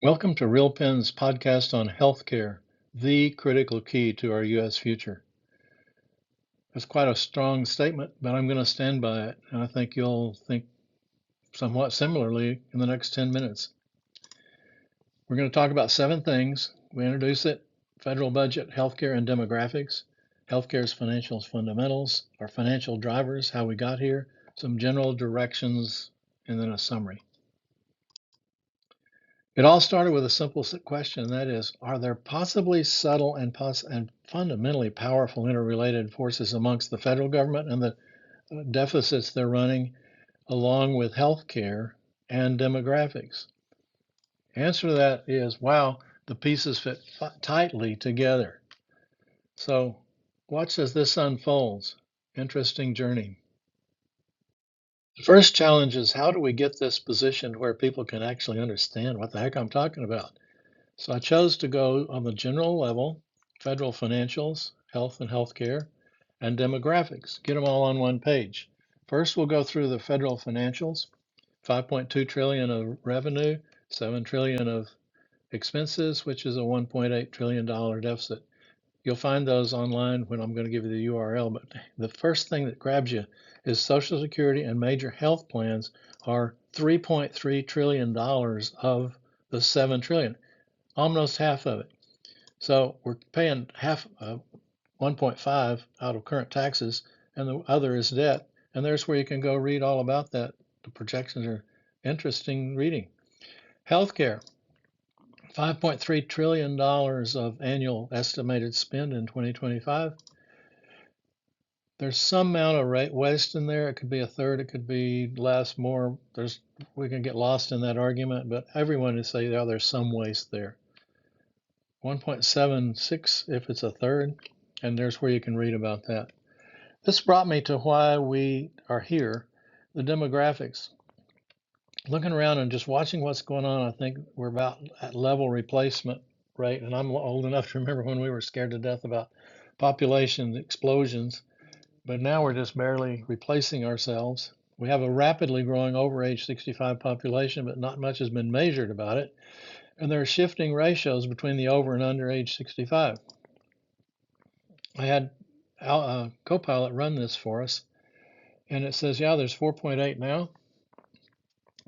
Welcome to RealPHN's podcast on healthcare, the critical key to our U.S. future. That's quite a strong statement, but I'm going to stand by it, and I think you'll think somewhat similarly in the next 10 minutes. We're going to talk about 7 things. We introduce it: federal budget, healthcare and demographics, healthcare's financial fundamentals, our financial drivers, how we got here, some general directions, and then a summary. It all started with a simple question, and that is, are there possibly subtle and fundamentally powerful interrelated forces amongst the federal government and the deficits they're running, along with healthcare and demographics? Answer to that is, wow, the pieces fit tightly together. So watch as this unfolds. Interesting journey. The first challenge is, how do we get this positioned where people can actually understand what the heck I'm talking about? So I chose to go on the general level: federal financials, health and healthcare, and demographics. Get them all on one page. First, we'll go through the federal financials: 5.2 trillion of revenue, 7 trillion of expenses, which is a $1.8 trillion deficit. You'll find those online when I'm going to give you the URL. But the first thing that grabs you is Social Security and major health plans are $3.3 trillion of the 7 trillion, almost half of it. So we're paying half, 1.5 out of current taxes, and the other is debt. And there's where you can go read all about that. The projections are interesting reading. Healthcare: $5.3 trillion of annual estimated spend in 2025. There's some amount of waste in there. It could be a third, it could be less, more. We can get lost in that argument, but everyone would say, yeah, there's some waste there. 1.76 if it's a third, and there's where you can read about that. This brought me to why we are here, the demographics. Looking around and just watching what's going on, I think we're about at level replacement rate, and I'm old enough to remember when we were scared to death about population explosions, but now we're just barely replacing ourselves. We have a rapidly growing over age 65 population, but not much has been measured about it. And there are shifting ratios between the over and under age 65. I had Copilot run this for us, and it says, yeah, there's 4.8 now,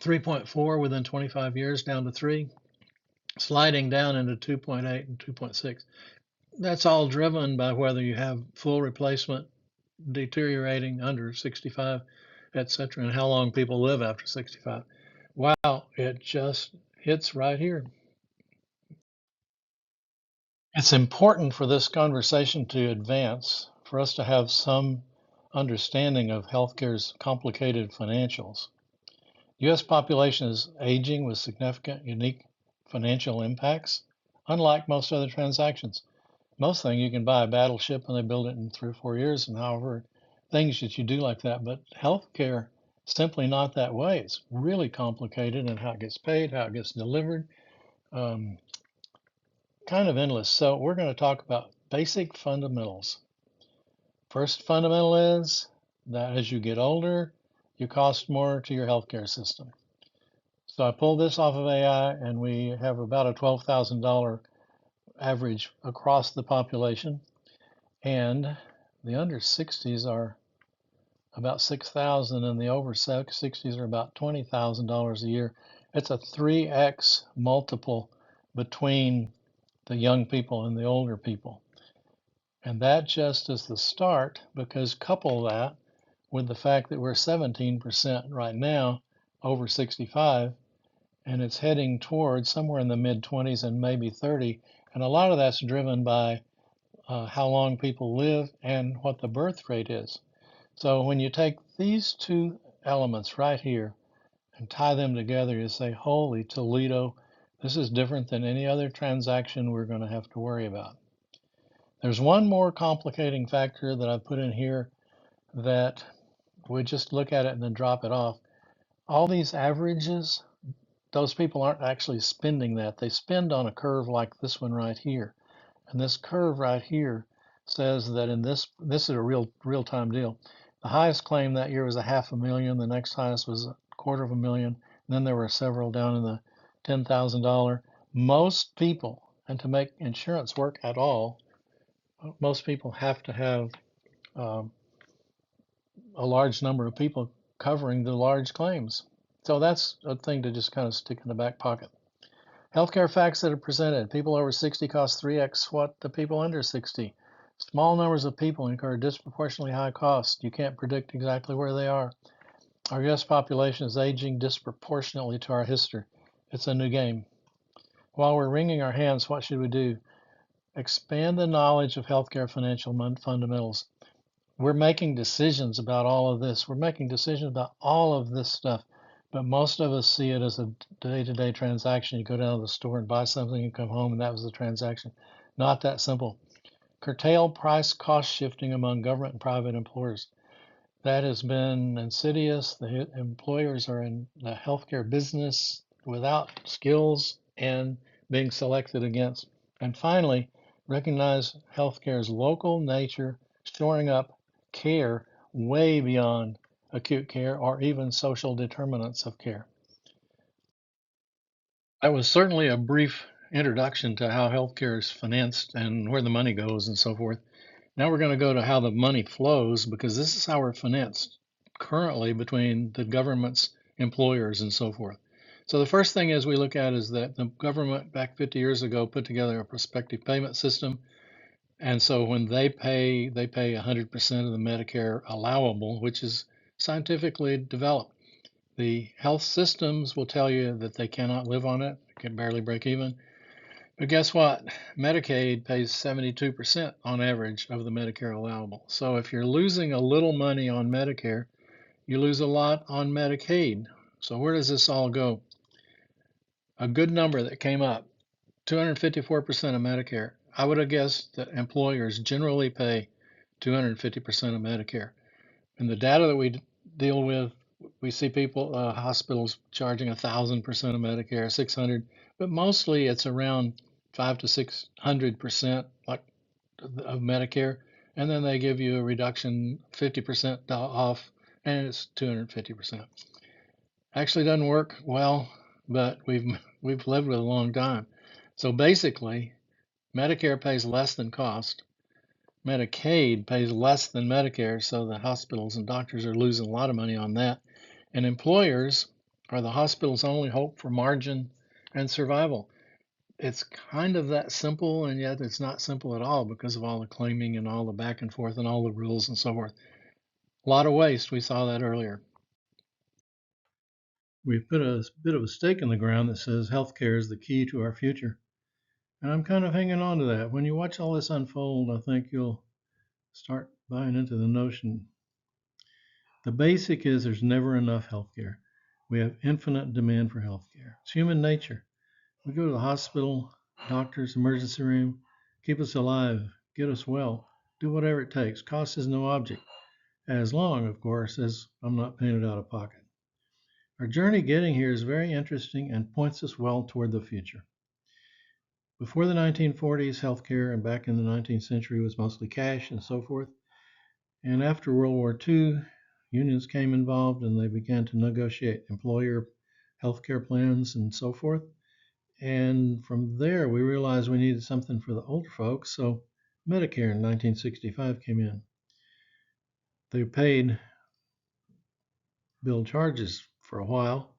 3.4 within 25 years, down to 3, sliding down into 2.8 and 2.6. That's all driven by whether you have full replacement, deteriorating under 65, etc., and how long people live after 65. Wow, it just hits right here. It's important for this conversation to advance, for us to have some understanding of healthcare's complicated financials. U.S. population is aging with significant, unique financial impacts. Unlike most other transactions, most things you can buy a battleship and they build it in 3 or 4 years, and however things that you do like that. But healthcare, simply not that way. It's really complicated in how it gets paid, how it gets delivered, kind of endless. So we're going to talk about basic fundamentals. First fundamental is that as you get older, you cost more to your healthcare system. So I pulled this off of AI, and we have about a $12,000 average across the population, and the under 60s are about 6,000, and the over 60s are about $20,000 a year. It's a 3x multiple between the young people and the older people. And that just is the start, because couple that with the fact that we're 17% right now over 65, and it's heading towards somewhere in the mid 20s and maybe 30. And a lot of that's driven by how long people live and what the birth rate is. So when you take these two elements right here and tie them together, you say, holy Toledo, this is different than any other transaction we're going to have to worry about. There's one more complicating factor that I put in here that we just look at it and then drop it off. All these averages, those people aren't actually spending that. They spend on a curve like this one right here. And this curve right here says that in this is a real-time deal. The highest claim that year was $500,000. The next highest was $250,000. And then there were several down in the $10,000. Most people, and to make insurance work at all, most people have to have um, a large number of people covering the large claims. So that's a thing to just kind of stick in the back pocket. Healthcare facts that are presented. People over 60 cost 3x what the people under 60. Small numbers of people incur disproportionately high costs. You can't predict exactly where they are. Our U.S. population is aging disproportionately to our history. It's a new game. While we're wringing our hands, what should we do? Expand the knowledge of healthcare financial fundamentals. We're making decisions about all of this. We're making decisions about all of this stuff, but most of us see it as a day-to-day transaction. You go down to the store and buy something and come home, and that was the transaction. Not that simple. Curtail price cost shifting among government and private employers. That has been insidious. The employers are in the healthcare business without skills and being selected against. And finally, recognize healthcare's local nature, shoring up care way beyond acute care or even social determinants of care. That was certainly a brief introduction to how healthcare is financed and where the money goes and so forth. Now we're going to go to how the money flows because this is how we're financed currently between the government's employers and so forth. So the first thing is we look at is that the government back 50 years ago put together a prospective payment system. And so when they pay 100% of the Medicare allowable, which is scientifically developed. The health systems will tell you that they cannot live on it, can barely break even. But guess what? Medicaid pays 72% on average of the Medicare allowable. So if you're losing a little money on Medicare, you lose a lot on Medicaid. So where does this all go? A good number that came up, 254% of Medicare. I would have guessed that employers generally pay 250% of Medicare. And the data that we deal with, we see people, hospitals charging 1,000% of Medicare, 600, but mostly it's around 5 to 600% like of Medicare, and then they give you a reduction 50% off, and it's 250%. Actually doesn't work well, but we've lived with it a long time. So basically, Medicare pays less than cost. Medicaid pays less than Medicare, so the hospitals and doctors are losing a lot of money on that. And employers are the hospital's only hope for margin and survival. It's kind of that simple, and yet it's not simple at all because of all the claiming and all the back and forth and all the rules and so forth. A lot of waste. We saw that earlier. We've put a bit of a stake in the ground that says healthcare is the key to our future. And I'm kind of hanging on to that. When you watch all this unfold, I think you'll start buying into the notion. The basic is there's never enough healthcare. We have infinite demand for healthcare. It's human nature. We go to the hospital, doctors, emergency room, keep us alive, get us well, do whatever it takes. Cost is no object, as long, of course, as I'm not paying it out of pocket. Our journey getting here is very interesting and points us well toward the future. Before the 1940s, healthcare and back in the 19th century was mostly cash and so forth. And after World War II, unions came involved and they began to negotiate employer healthcare plans and so forth. And from there, we realized we needed something for the older folks, so Medicare in 1965 came in. They paid bill charges for a while,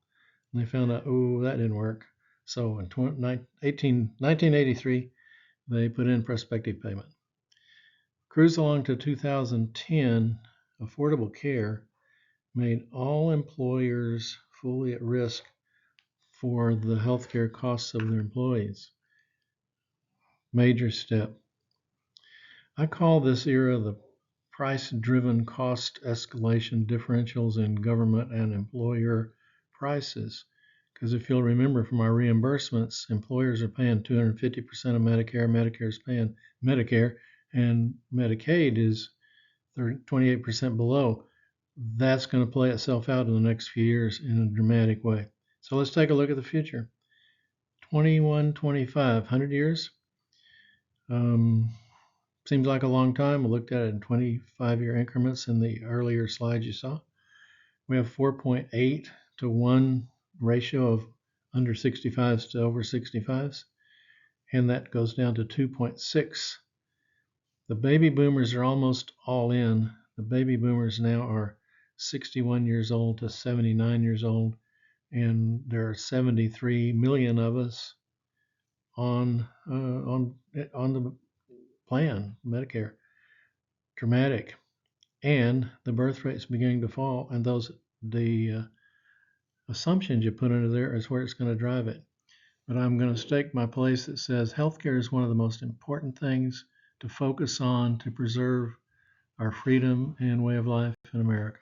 and they found out, oh, that didn't work. So in 1983, they put in prospective payment. Cruise along to 2010, Affordable Care made all employers fully at risk for the healthcare costs of their employees. Major step. I call this era the price-driven cost escalation differentials in government and employer prices. Because if you'll remember from our reimbursements, employers are paying 250% of Medicare, Medicare is paying Medicare, and Medicaid is 28% below. That's going to play itself out in the next few years in a dramatic way. So let's take a look at the future. 2125, 100 years. Seems like a long time. We looked at it in 25-year increments in the earlier slides you saw. We have 4.8 to 1 ratio of under 65s to over 65s, and that goes down to 2.6. The baby boomers are almost all in. The baby boomers now are 61 years old to 79 years old, and there are 73 million of us on the plan, Medicare. Dramatic, and the birth rate is beginning to fall, and the assumptions you put into there is where it's going to drive it. But I'm going to stake my place that says healthcare is one of the most important things to focus on to preserve our freedom and way of life in America.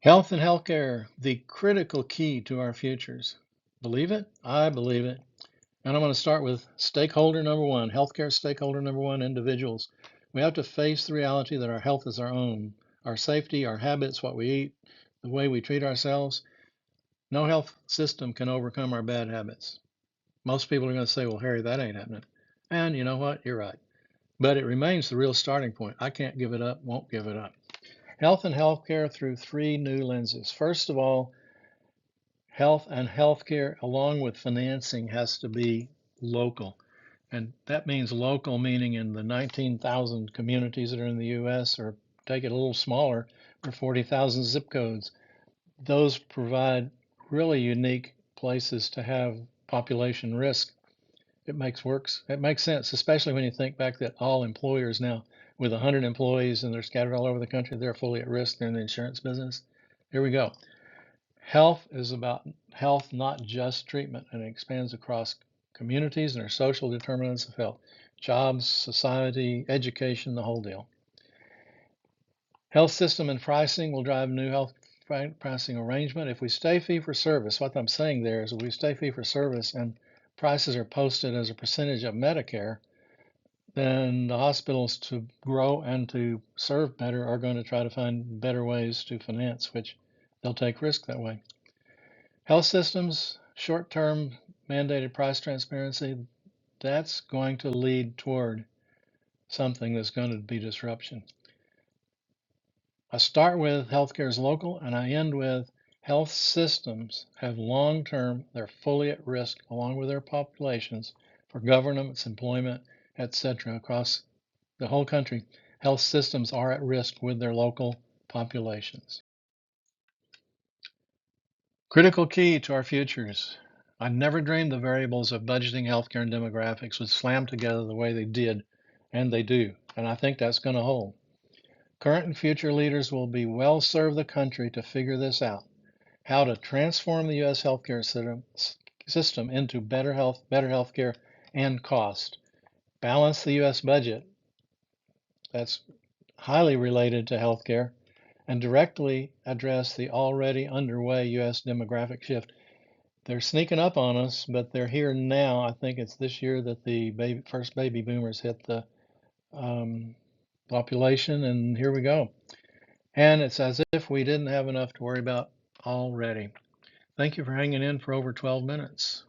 Health and healthcare, the critical key to our futures. Believe it? I believe it. And I'm going to start with stakeholder number one, healthcare stakeholder number one, individuals. We have to face the reality that our health is our own. Our safety, our habits, what we eat, the way we treat ourselves. No health system can overcome our bad habits. Most people are going to say, well, Harry, that ain't happening. And you know what? You're right. But it remains the real starting point. I can't give it up, won't give it up. Health and healthcare through three new lenses. First of all, health and healthcare, along with financing, has to be local. And that means local, meaning in the 19,000 communities that are in the U.S., or take it a little smaller, or 40,000 zip codes. Those provide really unique places to have population risk. It makes sense, especially when you think back that all employers now, with 100 employees and they're scattered all over the country, they're fully at risk. They're in the insurance business. Here we go. Health is about health, not just treatment, and it expands across communities and our social determinants of health, jobs, society, education, the whole deal. Health system and pricing will drive new health pricing arrangement. If we stay fee for service, what I'm saying there is if we stay fee for service and prices are posted as a percentage of Medicare, then the hospitals, to grow and to serve better, are going to try to find better ways to finance, which they'll take risk that way. Health systems, short-term mandated price transparency, that's going to lead toward something that's going to be disruption. I start with healthcare is local, and I end with health systems have long-term, they're fully at risk along with their populations for governance, employment, etc. across the whole country. Health systems are at risk with their local populations. Critical key to our futures. I never dreamed the variables of budgeting, healthcare, and demographics would slam together the way they did, and they do, and I think that's going to hold. Current and future leaders will be well serve the country to figure this out, how to transform the U.S. healthcare system into better healthcare and cost, balance the U.S. budget, that's highly related to healthcare, and directly address the already underway U.S. demographic shift. They're sneaking up on us, but they're here now. I think it's this year that the first baby boomers hit the population, and here we go. And it's as if we didn't have enough to worry about already. Thank you for hanging in for over 12 minutes.